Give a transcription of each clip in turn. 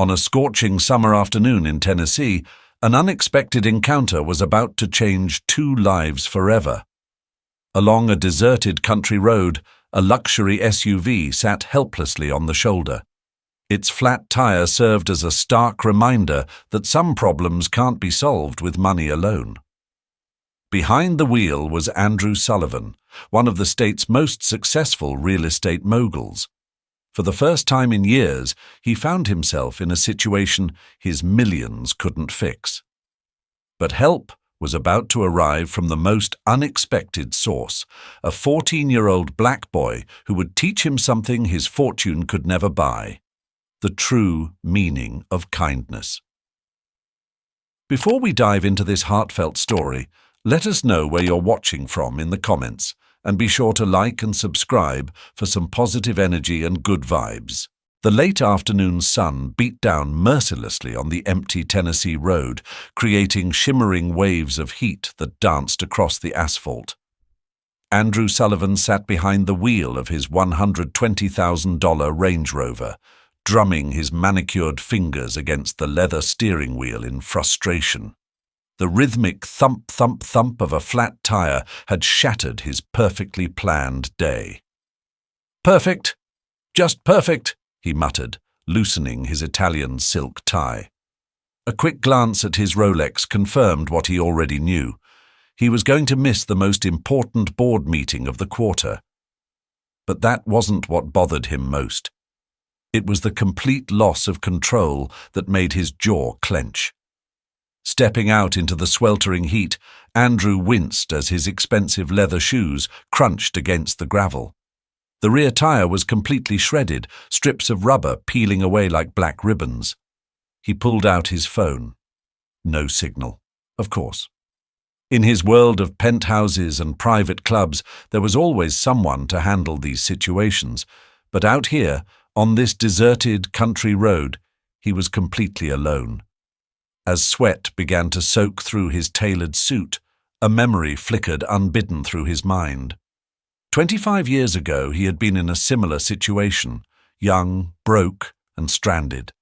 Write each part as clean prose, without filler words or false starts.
On a scorching summer afternoon in Tennessee, an unexpected encounter was about to change 2 lives forever. Along a deserted country road, a luxury SUV sat helplessly on the shoulder. Its flat tire served as a stark reminder that some problems can't be solved with money alone. Behind the wheel was Andrew Sullivan, one of the state's most successful real estate moguls. For the first time in years, he found himself in a situation his millions couldn't fix. But help was about to arrive from the most unexpected source, a 14-year-old black boy who would teach him something his fortune could never buy: the true meaning of kindness. Before we dive into this heartfelt story, let us know where you're watching from in the comments, and be sure to like and subscribe for some positive energy and good vibes. The late afternoon sun beat down mercilessly on the empty Tennessee road, creating shimmering waves of heat that danced across the asphalt. Andrew Sullivan sat behind the wheel of his $120,000 Range Rover, drumming his manicured fingers against the leather steering wheel in frustration. The rhythmic thump-thump-thump of a flat tire had shattered his perfectly planned day. "Perfect! Just perfect!" he muttered, loosening his Italian silk tie. A quick glance at his Rolex confirmed what he already knew. He was going to miss the most important board meeting of the quarter. But that wasn't what bothered him most. It was the complete loss of control that made his jaw clench. Stepping out into the sweltering heat, Andrew winced as his expensive leather shoes crunched against the gravel. The rear tire was completely shredded, strips of rubber peeling away like black ribbons. He pulled out his phone. No signal, of course. In his world of penthouses and private clubs, there was always someone to handle these situations, but out here, on this deserted country road, he was completely alone. As sweat began to soak through his tailored suit, a memory flickered unbidden through his mind. 25 years ago, he had been in a similar situation, young, broke, and stranded.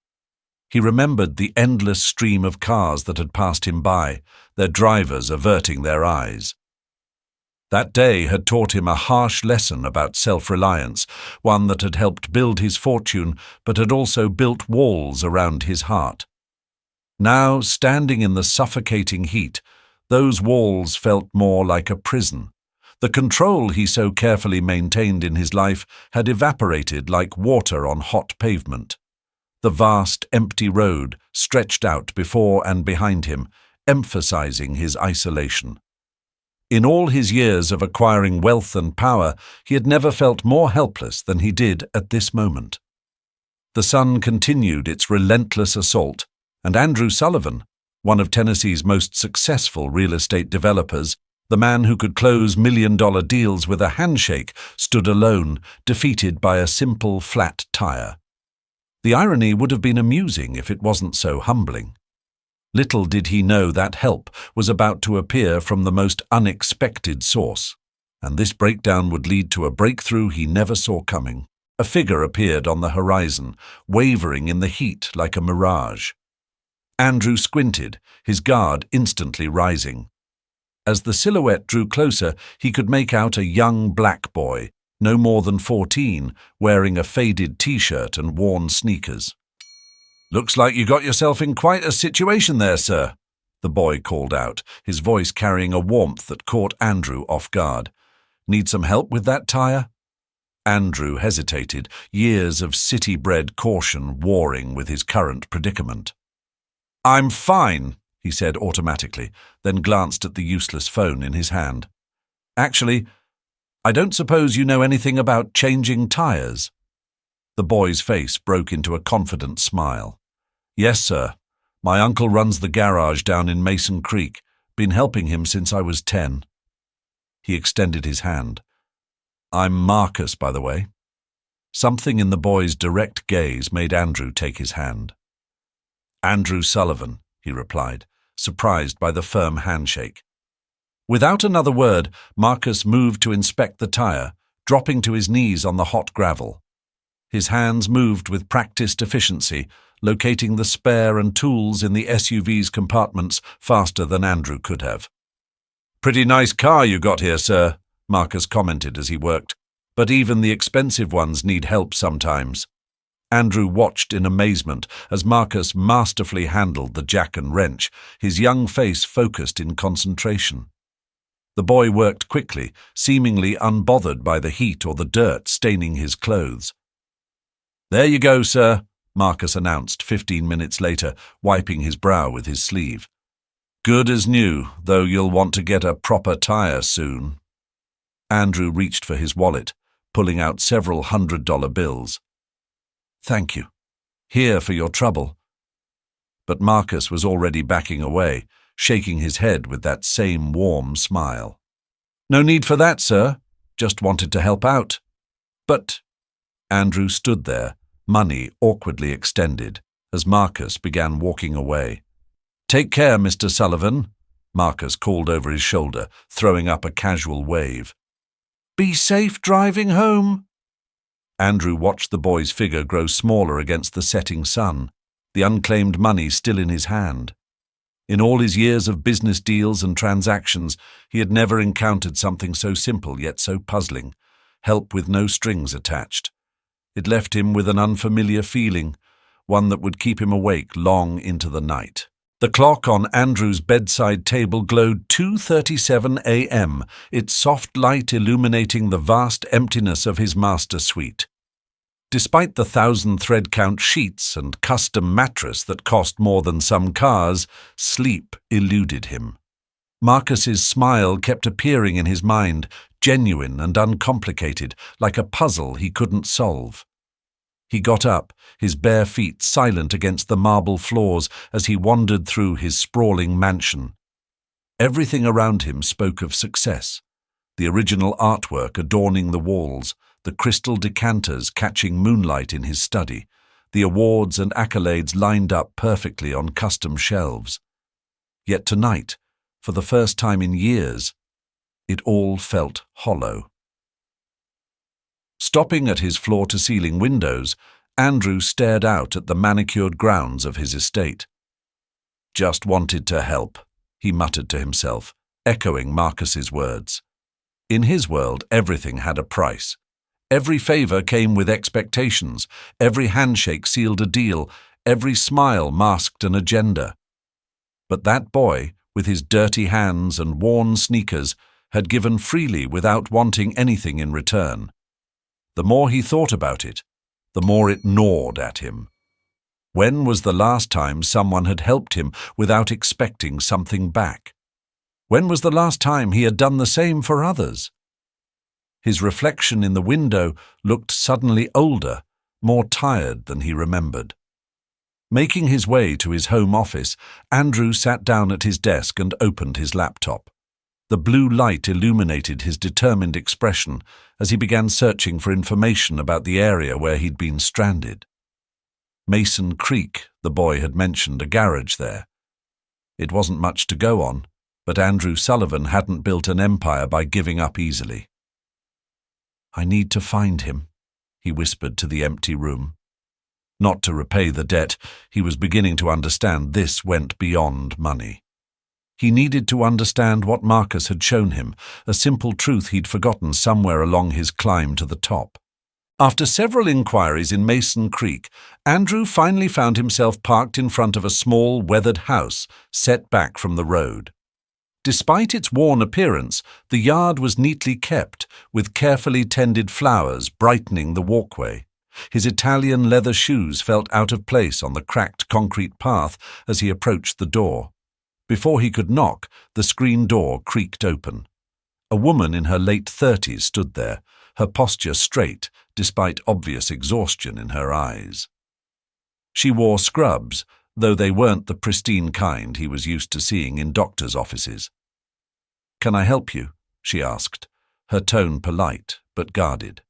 He remembered the endless stream of cars that had passed him by, their drivers averting their eyes. That day had taught him a harsh lesson about self-reliance, one that had helped build his fortune but had also built walls around his heart. Now, standing in the suffocating heat, those walls felt more like a prison. The control he so carefully maintained in his life had evaporated like water on hot pavement. The vast, empty road stretched out before and behind him, emphasizing his isolation. In all his years of acquiring wealth and power, he had never felt more helpless than he did at this moment. The sun continued its relentless assault, and Andrew Sullivan, one of Tennessee's most successful real estate developers, the man who could close million-dollar deals with a handshake, stood alone, defeated by a simple flat tire. The irony would have been amusing if it wasn't so humbling. Little did he know that help was about to appear from the most unexpected source, and this breakdown would lead to a breakthrough he never saw coming. A figure appeared on the horizon, wavering in the heat like a mirage. Andrew squinted, his guard instantly rising. As the silhouette drew closer, he could make out a young black boy, no more than 14, wearing a faded t-shirt and worn sneakers. "Looks like you got yourself in quite a situation there, sir," the boy called out, his voice carrying a warmth that caught Andrew off guard. "Need some help with that tire?" Andrew hesitated, years of city-bred caution warring with his current predicament. "I'm fine," he said automatically, then glanced at the useless phone in his hand. "Actually, I don't suppose you know anything about changing tires?" The boy's face broke into a confident smile. "Yes, sir. My uncle runs the garage down in Mason Creek. Been helping him since I was 10. He extended his hand. "I'm Marcus, by the way." Something in the boy's direct gaze made Andrew take his hand. "Andrew Sullivan," he replied, surprised by the firm handshake. Without another word, Marcus moved to inspect the tire, dropping to his knees on the hot gravel. His hands moved with practiced efficiency, locating the spare and tools in the SUV's compartments faster than Andrew could have. "Pretty nice car you got here, sir," Marcus commented as he worked, "but even the expensive ones need help sometimes." Andrew watched in amazement as Marcus masterfully handled the jack and wrench, his young face focused in concentration. The boy worked quickly, seemingly unbothered by the heat or the dirt staining his clothes. "There you go, sir," Marcus announced 15 minutes later, wiping his brow with his sleeve. "Good as new, though you'll want to get a proper tire soon." Andrew reached for his wallet, pulling out several $100 bills. "Thank you. Here for your trouble." But Marcus was already backing away, shaking his head with that same warm smile. "No need for that, sir. Just wanted to help out." "But—" Andrew stood there, money awkwardly extended, as Marcus began walking away. "Take care, Mr. Sullivan," Marcus called over his shoulder, throwing up a casual wave. "Be safe driving home." Andrew watched the boy's figure grow smaller against the setting sun, the unclaimed money still in his hand. In all his years of business deals and transactions, he had never encountered something so simple yet so puzzling, help with no strings attached. It left him with an unfamiliar feeling, one that would keep him awake long into the night. The clock on Andrew's bedside table glowed 2:37 a.m., its soft light illuminating the vast emptiness of his master suite. Despite the 1,000-thread-count sheets and custom mattress that cost more than some cars, sleep eluded him. Marcus's smile kept appearing in his mind, genuine and uncomplicated, like a puzzle he couldn't solve. He got up, his bare feet silent against the marble floors as he wandered through his sprawling mansion. Everything around him spoke of success. The original artwork adorning the walls, the crystal decanters catching moonlight in his study, the awards and accolades lined up perfectly on custom shelves. Yet tonight, for the first time in years, it all felt hollow. Stopping at his floor-to-ceiling windows, Andrew stared out at the manicured grounds of his estate. "Just wanted to help," he muttered to himself, echoing Marcus's words. In his world, everything had a price. Every favor came with expectations, every handshake sealed a deal, every smile masked an agenda. But that boy, with his dirty hands and worn sneakers, had given freely without wanting anything in return. The more he thought about it, the more it gnawed at him. When was the last time someone had helped him without expecting something back? When was the last time he had done the same for others? His reflection in the window looked suddenly older, more tired than he remembered. Making his way to his home office, Andrew sat down at his desk and opened his laptop. The blue light illuminated his determined expression as he began searching for information about the area where he'd been stranded. Mason Creek, the boy had mentioned a garage there. It wasn't much to go on, but Andrew Sullivan hadn't built an empire by giving up easily. "I need to find him," he whispered to the empty room. Not to repay the debt, he was beginning to understand this went beyond money. He needed to understand what Marcus had shown him, a simple truth he'd forgotten somewhere along his climb to the top. After several inquiries in Mason Creek, Andrew finally found himself parked in front of a small, weathered house set back from the road. Despite its worn appearance, the yard was neatly kept, with carefully tended flowers brightening the walkway. His Italian leather shoes felt out of place on the cracked concrete path as he approached the door. Before he could knock, the screen door creaked open. A woman in her late 30s stood there, her posture straight, despite obvious exhaustion in her eyes. She wore scrubs, though they weren't the pristine kind he was used to seeing in doctors' offices. "Can I help you?" she asked, her tone polite but guarded.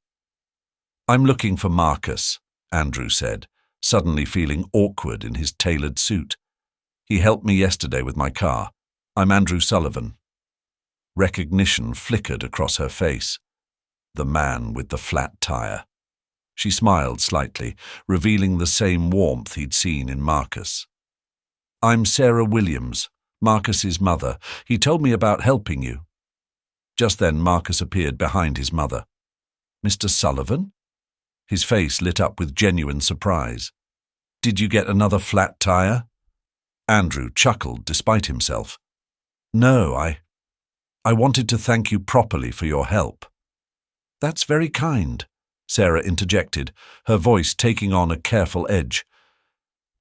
"I'm looking for Marcus," Andrew said, suddenly feeling awkward in his tailored suit. "He helped me yesterday with my car. I'm Andrew Sullivan." Recognition flickered across her face. The man with the flat tire. She smiled slightly, revealing the same warmth he'd seen in Marcus. "I'm Sarah Williams, Marcus's mother. He told me about helping you." Just then Marcus appeared behind his mother. "Mr. Sullivan?" His face lit up with genuine surprise. "Did you get another flat tire?" Andrew chuckled despite himself. "No, I wanted to thank you properly for your help." "That's very kind," Sarah interjected, her voice taking on a careful edge.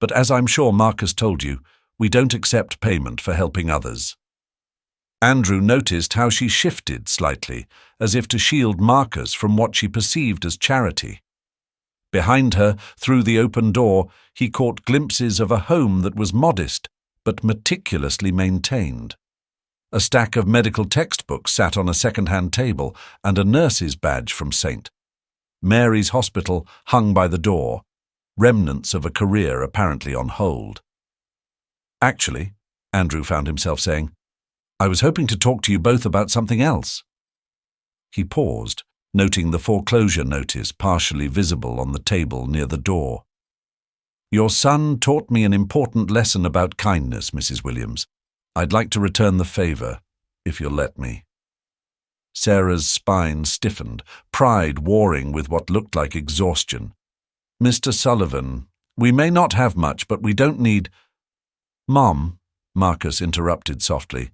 "But as I'm sure Marcus told you, we don't accept payment for helping others." Andrew noticed how she shifted slightly, as if to shield Marcus from what she perceived as charity. Behind her, through the open door, he caught glimpses of a home that was modest but meticulously maintained. A stack of medical textbooks sat on a second-hand table, and a nurse's badge from St. Mary's Hospital hung by the door, remnants of a career apparently on hold. "Actually," Andrew found himself saying, "I was hoping to talk to you both about something else." He paused, noting the foreclosure notice partially visible on the table near the door. "Your son taught me an important lesson about kindness, Mrs. Williams. I'd like to return the favor, if you'll let me." Sarah's spine stiffened, pride warring with what looked like exhaustion. "Mr. Sullivan, we may not have much, but we don't need—" "Mom," Marcus interrupted softly,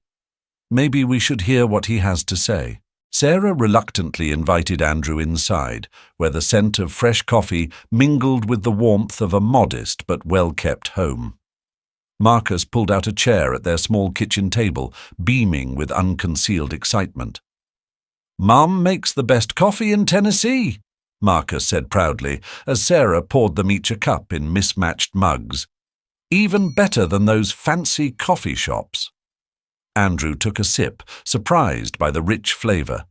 "maybe we should hear what he has to say." Sarah reluctantly invited Andrew inside, where the scent of fresh coffee mingled with the warmth of a modest but well-kept home. Marcus pulled out a chair at their small kitchen table, beaming with unconcealed excitement. "Mum makes the best coffee in Tennessee," Marcus said proudly, as Sarah poured them each a cup in mismatched mugs. "Even better than those fancy coffee shops." Andrew took a sip, surprised by the rich flavor.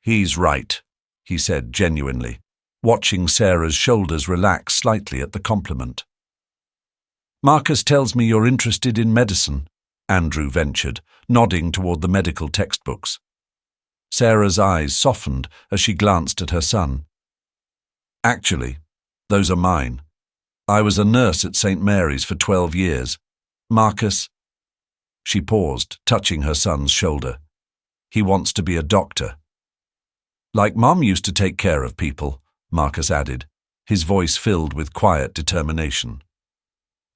"He's right," he said genuinely, watching Sarah's shoulders relax slightly at the compliment. "Marcus tells me you're interested in medicine," Andrew ventured, nodding toward the medical textbooks. Sarah's eyes softened as she glanced at her son. "Actually, those are mine. I was a nurse at St. Mary's for 12 years. Marcus—" She paused, touching her son's shoulder. "He wants to be a doctor." "Like Mum used to take care of people," Marcus added, his voice filled with quiet determination.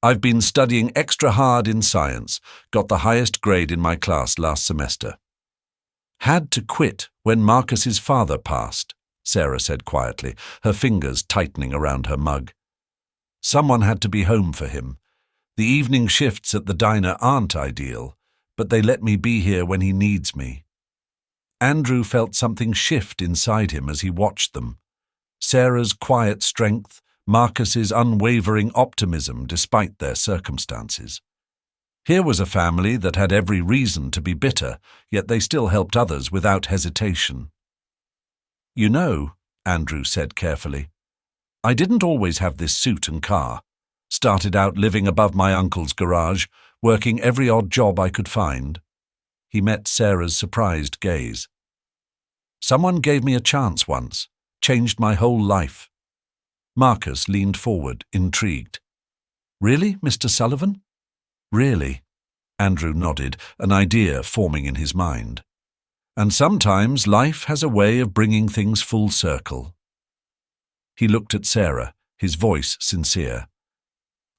"I've been studying extra hard in science, got the highest grade in my class last semester." "Had to quit when Marcus's father passed," Sarah said quietly, her fingers tightening around her mug. "Someone had to be home for him. The evening shifts at the diner aren't ideal, but they let me be here when he needs me." Andrew felt something shift inside him as he watched them. Sarah's quiet strength, Marcus's unwavering optimism despite their circumstances. Here was a family that had every reason to be bitter, yet they still helped others without hesitation. "You know," Andrew said carefully, "I didn't always have this suit and car. Started out living above my uncle's garage, working every odd job I could find." He met Sarah's surprised gaze. "Someone gave me a chance once, changed my whole life." Marcus leaned forward, intrigued. "Really, Mr. Sullivan?" "Really," Andrew nodded, an idea forming in his mind. "And sometimes life has a way of bringing things full circle." He looked at Sarah, his voice sincere.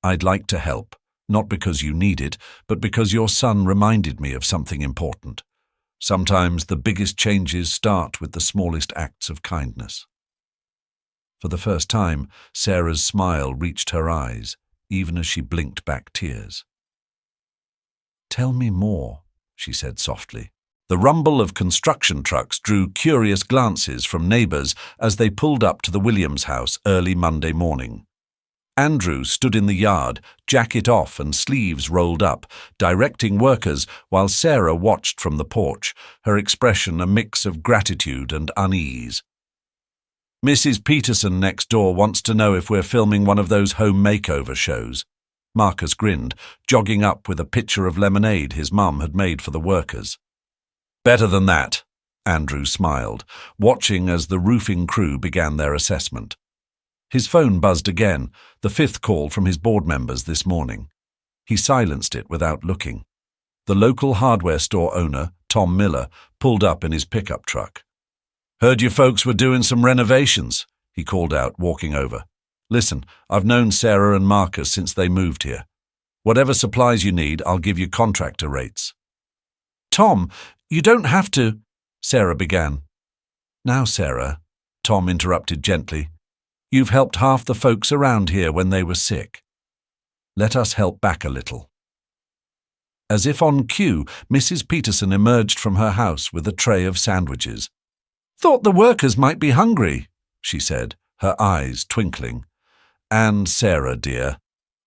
"I'd like to help, not because you need it, but because your son reminded me of something important. Sometimes the biggest changes start with the smallest acts of kindness." For the first time, Sarah's smile reached her eyes, even as she blinked back tears. "Tell me more," she said softly. The rumble of construction trucks drew curious glances from neighbors as they pulled up to the Williams house early Monday morning. Andrew stood in the yard, jacket off and sleeves rolled up, directing workers while Sarah watched from the porch, her expression a mix of gratitude and unease. "Mrs. Peterson next door wants to know if we're filming one of those home makeover shows." Marcus grinned, jogging up with a pitcher of lemonade his mum had made for the workers. "Better than that," Andrew smiled, watching as the roofing crew began their assessment. His phone buzzed again, the fifth call from his board members this morning. He silenced it without looking. The local hardware store owner, Tom Miller, pulled up in his pickup truck. "Heard you folks were doing some renovations," he called out, walking over. "Listen, I've known Sarah and Marcus since they moved here. Whatever supplies you need, I'll give you contractor rates." "Tom, you don't have to," Sarah began. "Now, Sarah," Tom interrupted gently, "you've helped half the folks around here when they were sick. Let us help back a little." As if on cue, Mrs. Peterson emerged from her house with a tray of sandwiches. "Thought the workers might be hungry," she said, her eyes twinkling. "And Sarah, dear,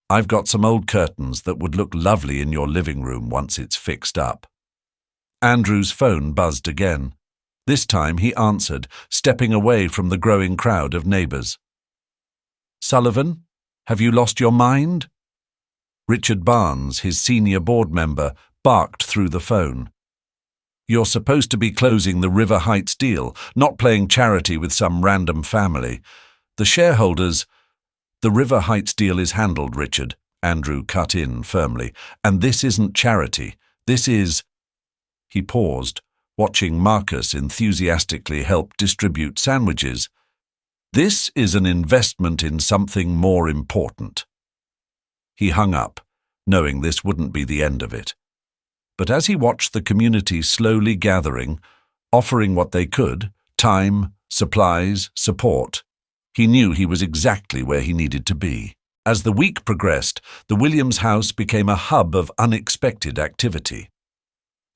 I've got some old curtains that would look lovely in your living room once it's fixed up." Andrew's phone buzzed again. This time he answered, stepping away from the growing crowd of neighbours. "Sullivan, have you lost your mind?" Richard Barnes, his senior board member, barked through the phone. "You're supposed to be closing the River Heights deal, not playing charity with some random family. The shareholders—" "The River Heights deal is handled, Richard," Andrew cut in firmly, "and this isn't charity. This is—" He paused, watching Marcus enthusiastically help distribute sandwiches. "This is an investment in something more important." He hung up, knowing this wouldn't be the end of it. But as he watched the community slowly gathering, offering what they could, time, supplies, support, he knew he was exactly where he needed to be. As the week progressed, the Williams house became a hub of unexpected activity.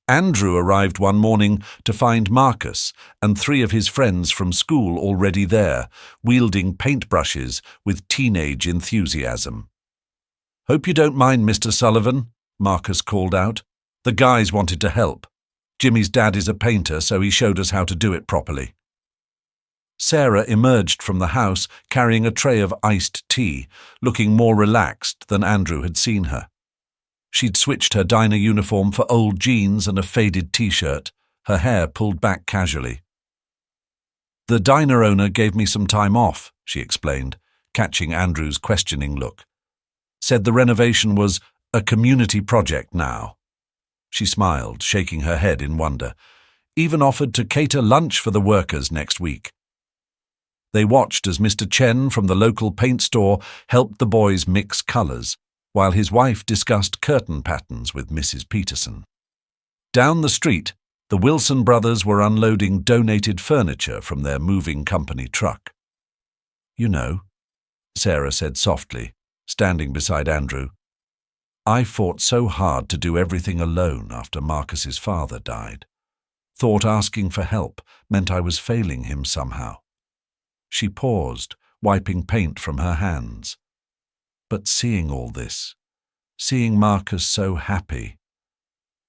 Andrew arrived one morning to find Marcus and 3 of his friends from school already there, wielding paintbrushes with teenage enthusiasm. "Hope you don't mind, Mr. Sullivan," Marcus called out. "The guys wanted to help. Jimmy's dad is a painter, so he showed us how to do it properly." Sarah emerged from the house carrying a tray of iced tea, looking more relaxed than Andrew had seen her. She'd switched her diner uniform for old jeans and a faded t-shirt, her hair pulled back casually. "The diner owner gave me some time off," she explained, catching Andrew's questioning look. "Said the renovation was a community project now." She smiled, shaking her head in wonder. "Even offered to cater lunch for the workers next week." They watched as Mr. Chen from the local paint store helped the boys mix colours, while his wife discussed curtain patterns with Mrs. Peterson. Down the street, the Wilson brothers were unloading donated furniture from their moving company truck. "You know," Sarah said softly, standing beside Andrew, "I fought so hard to do everything alone after Marcus's father died. Thought asking for help meant I was failing him somehow." She paused, wiping paint from her hands. "But seeing all this, seeing Marcus so happy—"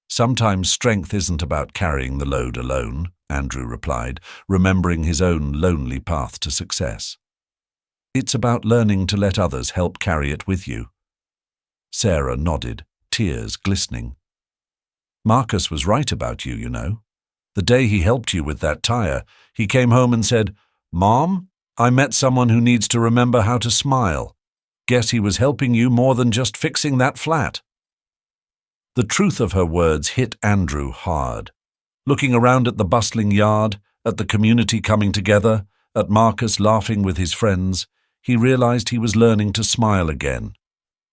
"Sometimes strength isn't about carrying the load alone," Andrew replied, remembering his own lonely path to success. "It's about learning to let others help carry it with you." Sarah nodded, tears glistening. "Marcus was right about you, you know. The day he helped you with that tire, he came home and said, 'Mom, I met someone who needs to remember how to smile.' Guess he was helping you more than just fixing that flat." The truth of her words hit Andrew hard. Looking around at the bustling yard, at the community coming together, at Marcus laughing with his friends, he realized he was learning to smile again.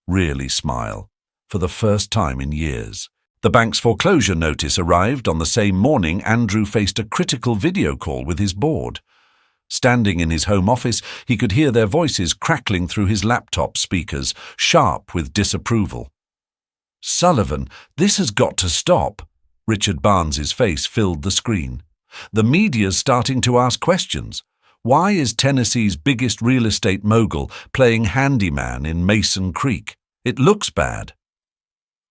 Really smile, for the first time in years. The bank's foreclosure notice arrived on the same morning Andrew faced a critical video call with his board. Standing in his home office, he could hear their voices crackling through his laptop speakers, sharp with disapproval. "Sullivan, this has got to stop." Richard Barnes's face filled the screen. "The media's starting to ask questions. Why is Tennessee's biggest real estate mogul playing handyman in Mason Creek? It looks bad."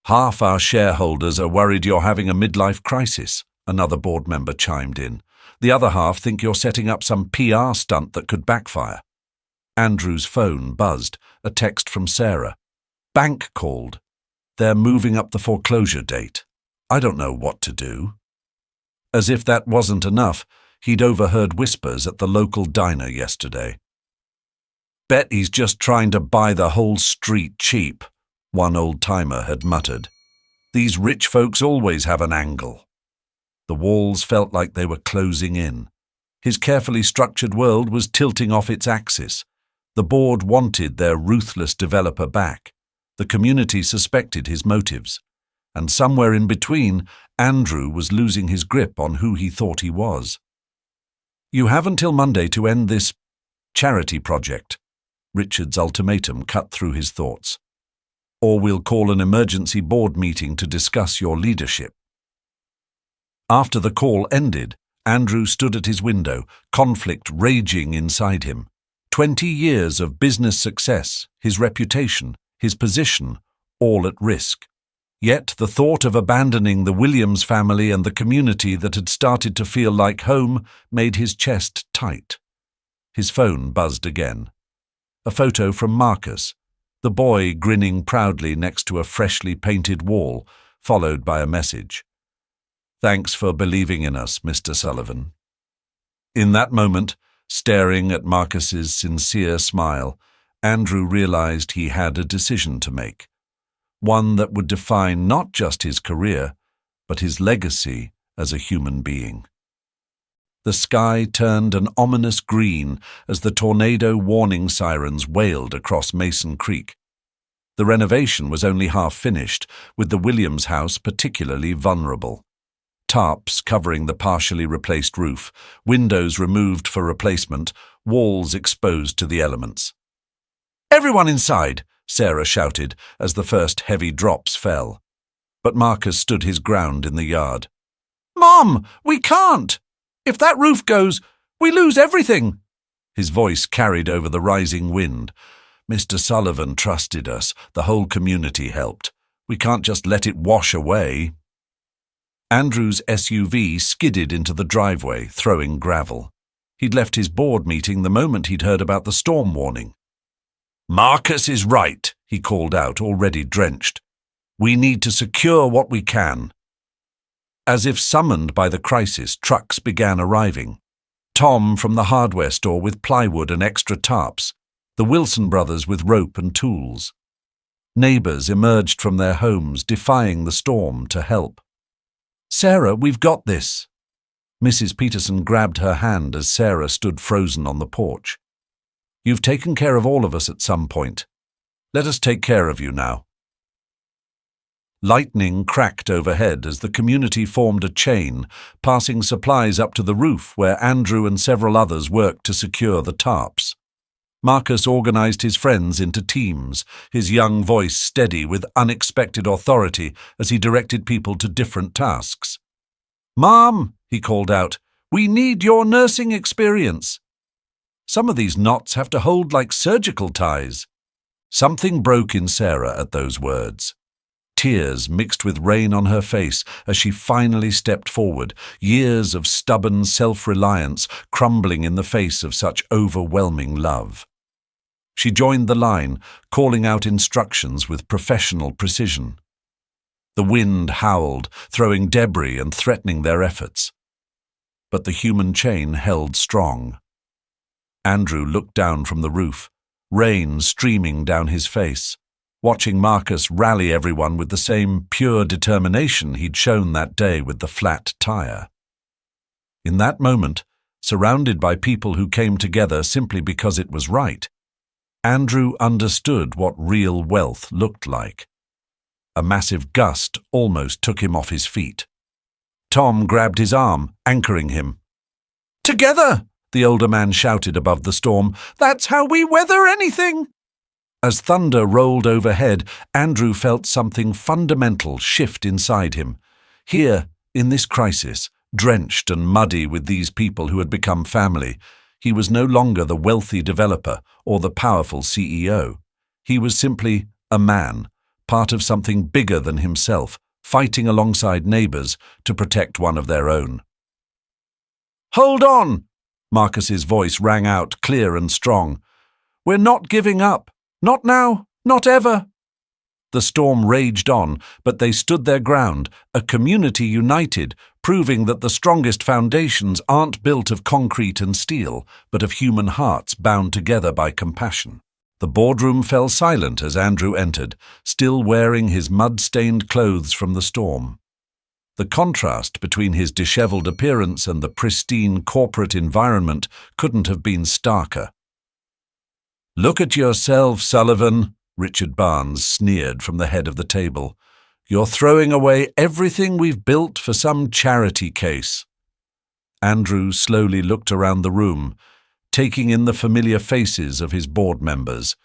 "Half our shareholders are worried you're having a midlife crisis," another board member chimed in. "The other half think you're setting up some PR stunt that could backfire." Andrew's phone buzzed, a text from Sarah. "Bank called. They're moving up the foreclosure date. I don't know what to do." As if that wasn't enough, he'd overheard whispers at the local diner yesterday. Bet he's just trying to buy the whole street cheap, one old-timer had muttered. These rich folks always have an angle. The walls felt like they were closing in. His carefully structured world was tilting off its axis. The board wanted their ruthless developer back. The community suspected his motives. And somewhere in between, Andrew was losing his grip on who he thought he was. You have until Monday to end this charity project, Richard's ultimatum cut through his thoughts. Or we'll call an emergency board meeting to discuss your leadership. After the call ended, Andrew stood at his window, conflict raging inside him. 20 years of business success, his reputation, his position, all at risk. Yet the thought of abandoning the Williams family and the community that had started to feel like home made his chest tight. His phone buzzed again. A photo from Marcus, the boy grinning proudly next to a freshly painted wall, followed by a message. Thanks for believing in us, Mr. Sullivan. In that moment, staring at Marcus's sincere smile, Andrew realized he had a decision to make. One that would define not just his career, but his legacy as a human being. The sky turned an ominous green as the tornado warning sirens wailed across Mason Creek. The renovation was only half finished, with the Williams house particularly vulnerable. Tarps covering the partially replaced roof, windows removed for replacement, walls exposed to the elements. "Everyone inside!" Sarah shouted as the first heavy drops fell. But Marcus stood his ground in the yard. "Mom, we can't! If that roof goes, we lose everything!" His voice carried over the rising wind. "Mr. Sullivan trusted us. The whole community helped. We can't just let it wash away." Andrew's SUV skidded into the driveway, throwing gravel. He'd left his board meeting the moment he'd heard about the storm warning. "Marcus is right," he called out, already drenched. "We need to secure what we can." As if summoned by the crisis, trucks began arriving. Tom from the hardware store with plywood and extra tarps, the Wilson brothers with rope and tools. Neighbors emerged from their homes, defying the storm, to help. "Sarah, we've got this." Mrs. Peterson grabbed her hand as Sarah stood frozen on the porch. "You've taken care of all of us at some point. Let us take care of you now." Lightning cracked overhead as the community formed a chain, passing supplies up to the roof where Andrew and several others worked to secure the tarps. Marcus organized his friends into teams, his young voice steady with unexpected authority as he directed people to different tasks. "Mom," he called out, "we need your nursing experience. Some of these knots have to hold like surgical ties." Something broke in Sarah at those words. Tears mixed with rain on her face as she finally stepped forward, years of stubborn self-reliance crumbling in the face of such overwhelming love. She joined the line, calling out instructions with professional precision. The wind howled, throwing debris and threatening their efforts. But the human chain held strong. Andrew looked down from the roof, rain streaming down his face, watching Marcus rally everyone with the same pure determination he'd shown that day with the flat tire. In that moment, surrounded by people who came together simply because it was right, Andrew understood what real wealth looked like. A massive gust almost took him off his feet. Tom grabbed his arm, anchoring him. "Together!" the older man shouted above the storm. "That's how we weather anything!" As thunder rolled overhead, Andrew felt something fundamental shift inside him. Here, in this crisis, drenched and muddy with these people who had become family, he was no longer the wealthy developer or the powerful CEO. He was simply a man, part of something bigger than himself, fighting alongside neighbors to protect one of their own. "Hold on!" Marcus's voice rang out clear and strong. "We're not giving up. Not now, not ever." The storm raged on, but they stood their ground, a community united, proving that the strongest foundations aren't built of concrete and steel, but of human hearts bound together by compassion. The boardroom fell silent as Andrew entered, still wearing his mud-stained clothes from the storm. The contrast between his disheveled appearance and the pristine corporate environment couldn't have been starker. "Look at yourself, Sullivan," Richard Barnes sneered from the head of the table. "You're throwing away everything we've built for some charity case." Andrew slowly looked around the room, taking in the familiar faces of his board members,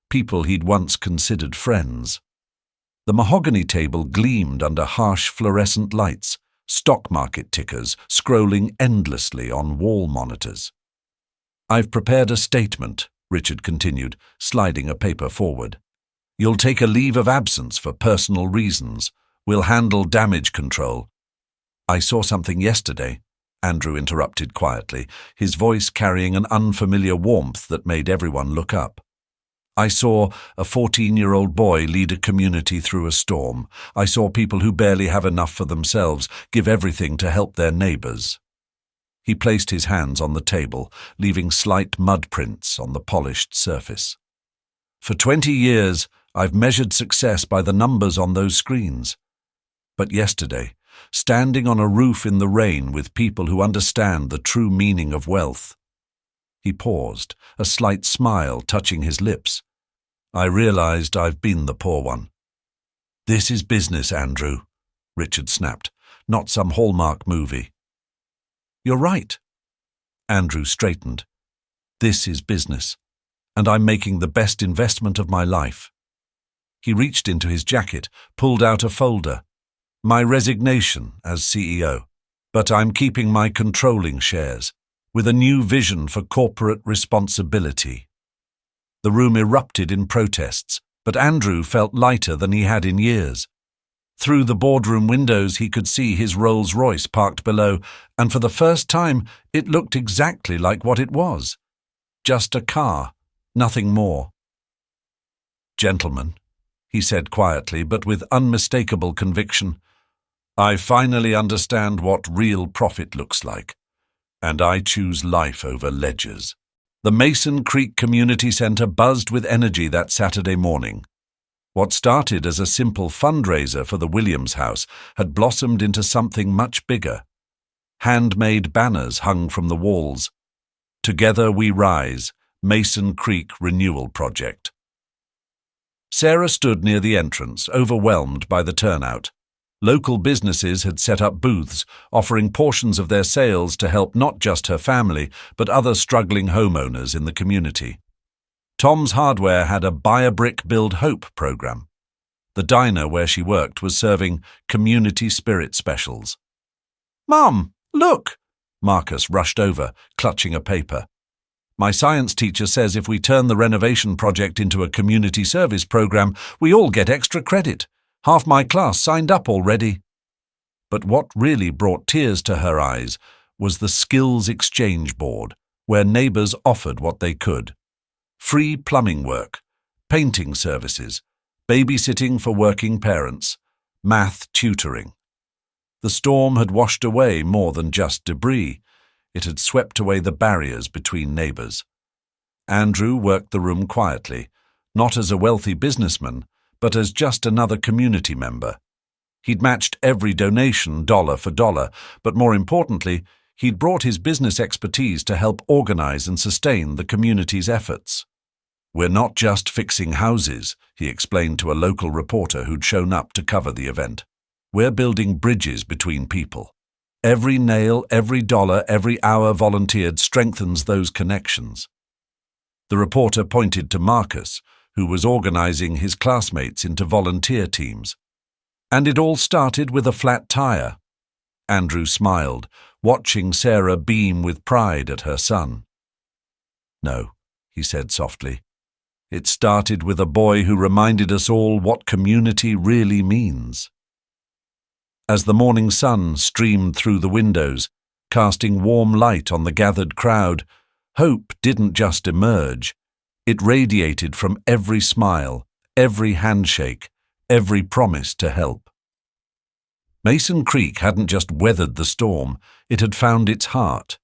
people he'd once considered friends. The mahogany table gleamed under harsh fluorescent lights, stock market tickers scrolling endlessly on wall monitors. "I've prepared a statement," Richard continued, sliding a paper forward. "You'll take a leave of absence for personal reasons. We'll handle damage control." "I saw something yesterday," Andrew interrupted quietly, his voice carrying an unfamiliar warmth that made everyone look up. "I saw a 14-year-old boy lead a community through a storm. I saw people who barely have enough for themselves give everything to help their neighbors." He placed his hands on the table, leaving slight mud prints on the polished surface. "For 20 years, I've measured success by the numbers on those screens. But yesterday, standing on a roof in the rain with people who understand the true meaning of wealth." He paused, a slight smile touching his lips. "I realized I've been the poor one." "This is business, Andrew," Richard snapped, "not some Hallmark movie." "You're right." Andrew straightened. "This is business, and I'm making the best investment of my life." He reached into his jacket, pulled out a folder. "My resignation as CEO, but I'm keeping my controlling shares, with a new vision for corporate responsibility." The room erupted in protests, but Andrew felt lighter than he had in years. Through the boardroom windows he could see his Rolls-Royce parked below, and for the first time it looked exactly like what it was. Just a car, nothing more. "Gentlemen," he said quietly but with unmistakable conviction, "I finally understand what real profit looks like, and I choose life over ledgers." The Mason Creek Community Center buzzed with energy that Saturday morning. What started as a simple fundraiser for the Williams House had blossomed into something much bigger. Handmade banners hung from the walls. "Together we rise, Mason Creek Renewal Project." Sarah stood near the entrance, overwhelmed by the turnout. Local businesses had set up booths, offering portions of their sales to help not just her family, but other struggling homeowners in the community. Tom's Hardware had a Buy a Brick, Build Hope program. The diner where she worked was serving community spirit specials. "Mom, look!" Marcus rushed over, clutching a paper. "My science teacher says if we turn the renovation project into a community service program, we all get extra credit. Half my class signed up already." But what really brought tears to her eyes was the Skills Exchange Board, where neighbors offered what they could. Free plumbing work, painting services, babysitting for working parents, math tutoring. The storm had washed away more than just debris. It had swept away the barriers between neighbors. Andrew worked the room quietly, not as a wealthy businessman, but as just another community member. He'd matched every donation dollar for dollar, but more importantly, he'd brought his business expertise to help organize and sustain the community's efforts. "We're not just fixing houses," he explained to a local reporter who'd shown up to cover the event. "We're building bridges between people. Every nail, every dollar, every hour volunteered strengthens those connections." The reporter pointed to Marcus, who was organizing his classmates into volunteer teams. "And it all started with a flat tire." Andrew smiled, watching Sarah beam with pride at her son. "No," he said softly. "It started with a boy who reminded us all what community really means." As the morning sun streamed through the windows, casting warm light on the gathered crowd, hope didn't just emerge. It radiated from every smile, every handshake, every promise to help. Mason Creek hadn't just weathered the storm, it had found its heart.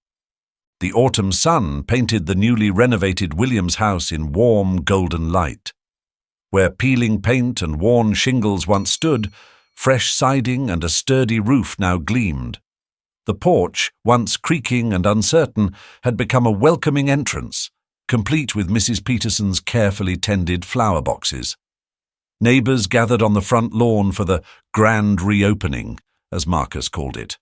The autumn sun painted the newly renovated Williams house in warm golden light. Where peeling paint and worn shingles once stood, fresh siding and a sturdy roof now gleamed. The porch, once creaking and uncertain, had become a welcoming entrance, complete with Mrs. Peterson's carefully tended flower boxes. Neighbours gathered on the front lawn for the grand reopening, as Marcus called it.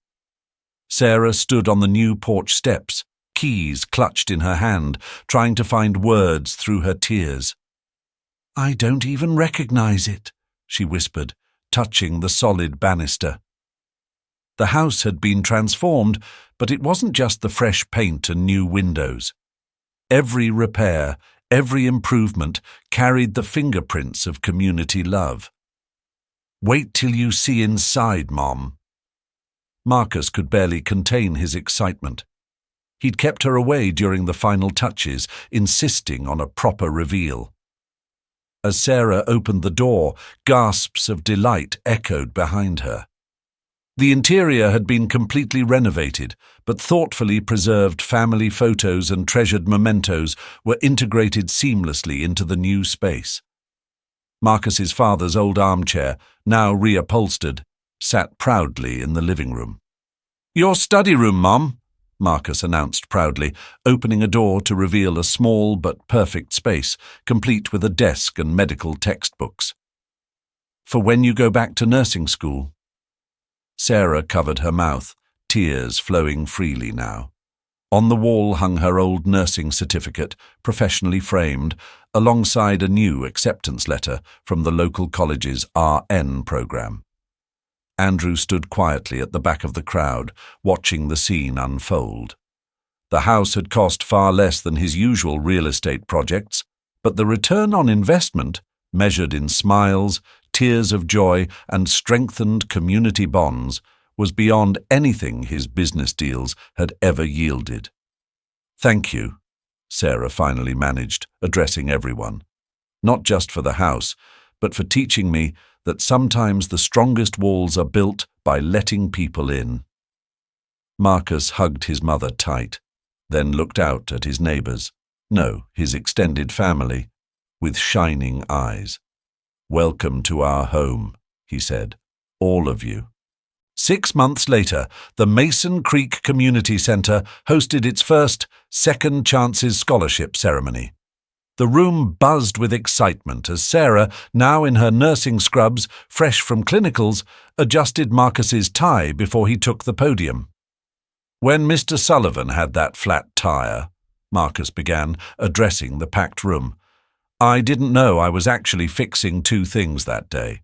Sarah stood on the new porch steps, keys clutched in her hand, trying to find words through her tears. "I don't even recognize it," she whispered, touching the solid banister. The house had been transformed, but it wasn't just the fresh paint and new windows. Every repair, every improvement carried the fingerprints of community love. "Wait till you see inside, Mom." Marcus could barely contain his excitement. He'd kept her away during the final touches, insisting on a proper reveal. As Sarah opened the door, gasps of delight echoed behind her. The interior had been completely renovated, but thoughtfully preserved family photos and treasured mementos were integrated seamlessly into the new space. Marcus's father's old armchair, now reupholstered, sat proudly in the living room. "Your study room, Mom," Marcus announced proudly, opening a door to reveal a small but perfect space, complete with a desk and medical textbooks. "For when you go back to nursing school." Sarah covered her mouth, tears flowing freely now. On the wall hung her old nursing certificate, professionally framed, alongside a new acceptance letter from the local college's RN program. Andrew stood quietly at the back of the crowd, watching the scene unfold. The house had cost far less than his usual real estate projects, but the return on investment, measured in smiles, tears of joy, and strengthened community bonds, was beyond anything his business deals had ever yielded. "Thank you," Sarah finally managed, addressing everyone. "Not just for the house, but for teaching me that sometimes the strongest walls are built by letting people in." Marcus hugged his mother tight, then looked out at his neighbours, no, his extended family, with shining eyes. "Welcome to our home," he said, "all of you." 6 months later, the Mason Creek Community Center hosted its first Second Chances Scholarship ceremony. The room buzzed with excitement as Sarah, now in her nursing scrubs, fresh from clinicals, adjusted Marcus's tie before he took the podium. "When Mr. Sullivan had that flat tire," Marcus began, addressing the packed room, "I didn't know I was actually fixing 2 things that day."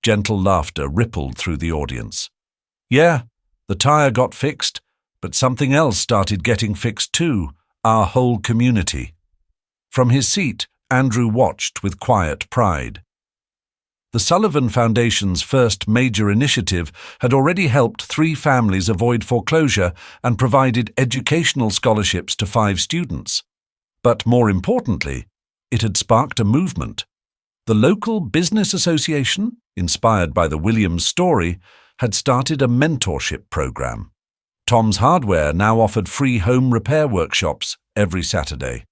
Gentle laughter rippled through the audience. "Yeah, the tire got fixed, but something else started getting fixed too, our whole community." From his seat, Andrew watched with quiet pride. The Sullivan Foundation's first major initiative had already helped 3 families avoid foreclosure and provided educational scholarships to 5 students. But more importantly, it had sparked a movement. The local business association, inspired by the Williams story, had started a mentorship program. Tom's Hardware now offered free home repair workshops every Saturday.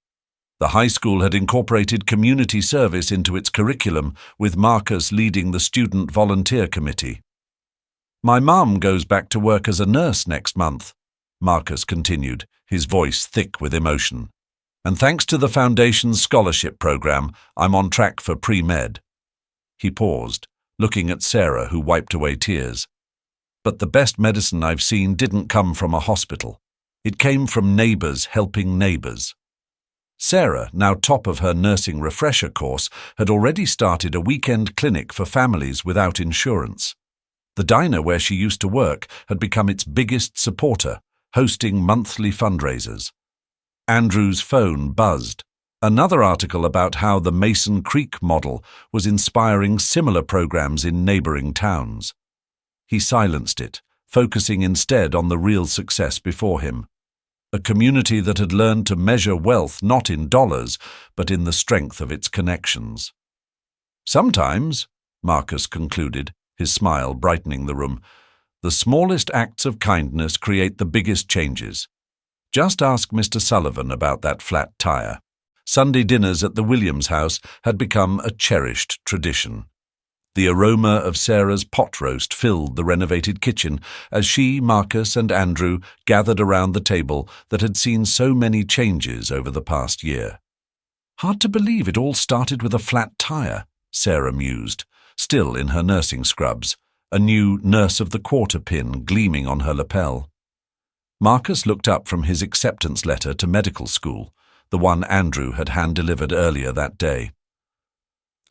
The high school had incorporated community service into its curriculum, with Marcus leading the student volunteer committee. "My mum goes back to work as a nurse next month," Marcus continued, his voice thick with emotion. "And thanks to the Foundation's scholarship program, I'm on track for pre-med." He paused, looking at Sarah, who wiped away tears. "But the best medicine I've seen didn't come from a hospital. It came from neighbours helping neighbours." Sarah, now top of her nursing refresher course, had already started a weekend clinic for families without insurance. The diner where she used to work had become its biggest supporter, hosting monthly fundraisers. Andrew's phone buzzed. Another article about how the Mason Creek model was inspiring similar programs in neighbouring towns. He silenced it, focusing instead on the real success before him. A community that had learned to measure wealth not in dollars, but in the strength of its connections. "Sometimes," Marcus concluded, his smile brightening the room, "the smallest acts of kindness create the biggest changes. Just ask Mr. Sullivan about that flat tire. Sunday dinners at the Williams house had become a cherished tradition. The aroma of Sarah's pot roast filled the renovated kitchen as she, Marcus, and Andrew gathered around the table that had seen so many changes over the past year. Hard to believe it all started with a flat tire, Sarah mused, still in her nursing scrubs, a new Nurse of the Quarter pin gleaming on her lapel. Marcus looked up from his acceptance letter to medical school, the one Andrew had hand-delivered earlier that day.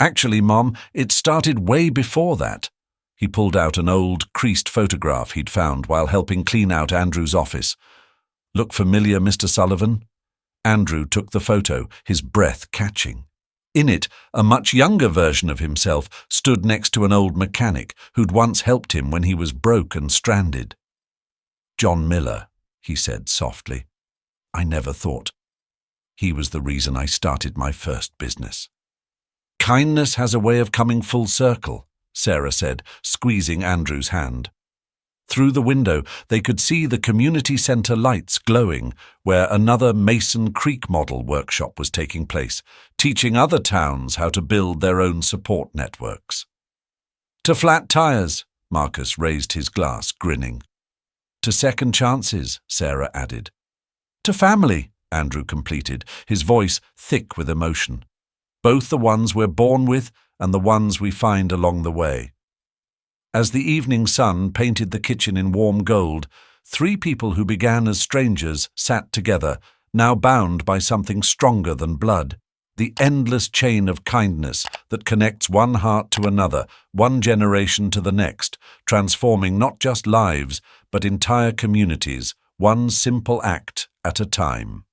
Actually, Mom, it started way before that. He pulled out an old, creased photograph he'd found while helping clean out Andrew's office. Look familiar, Mr. Sullivan? Andrew took the photo, his breath catching. In it, a much younger version of himself stood next to an old mechanic who'd once helped him when he was broke and stranded. John Miller, he said softly. I never thought. He was the reason I started my first business. Kindness has a way of coming full circle, Sarah said, squeezing Andrew's hand. Through the window, they could see the community centre lights glowing, where another Mason Creek model workshop was taking place, teaching other towns how to build their own support networks. To flat tires, Marcus raised his glass, grinning. To second chances, Sarah added. To family, Andrew completed, his voice thick with emotion. Both the ones we're born with and the ones we find along the way. As the evening sun painted the kitchen in warm gold, 3 people who began as strangers sat together, now bound by something stronger than blood, the endless chain of kindness that connects one heart to another, one generation to the next, transforming not just lives, but entire communities, one simple act at a time.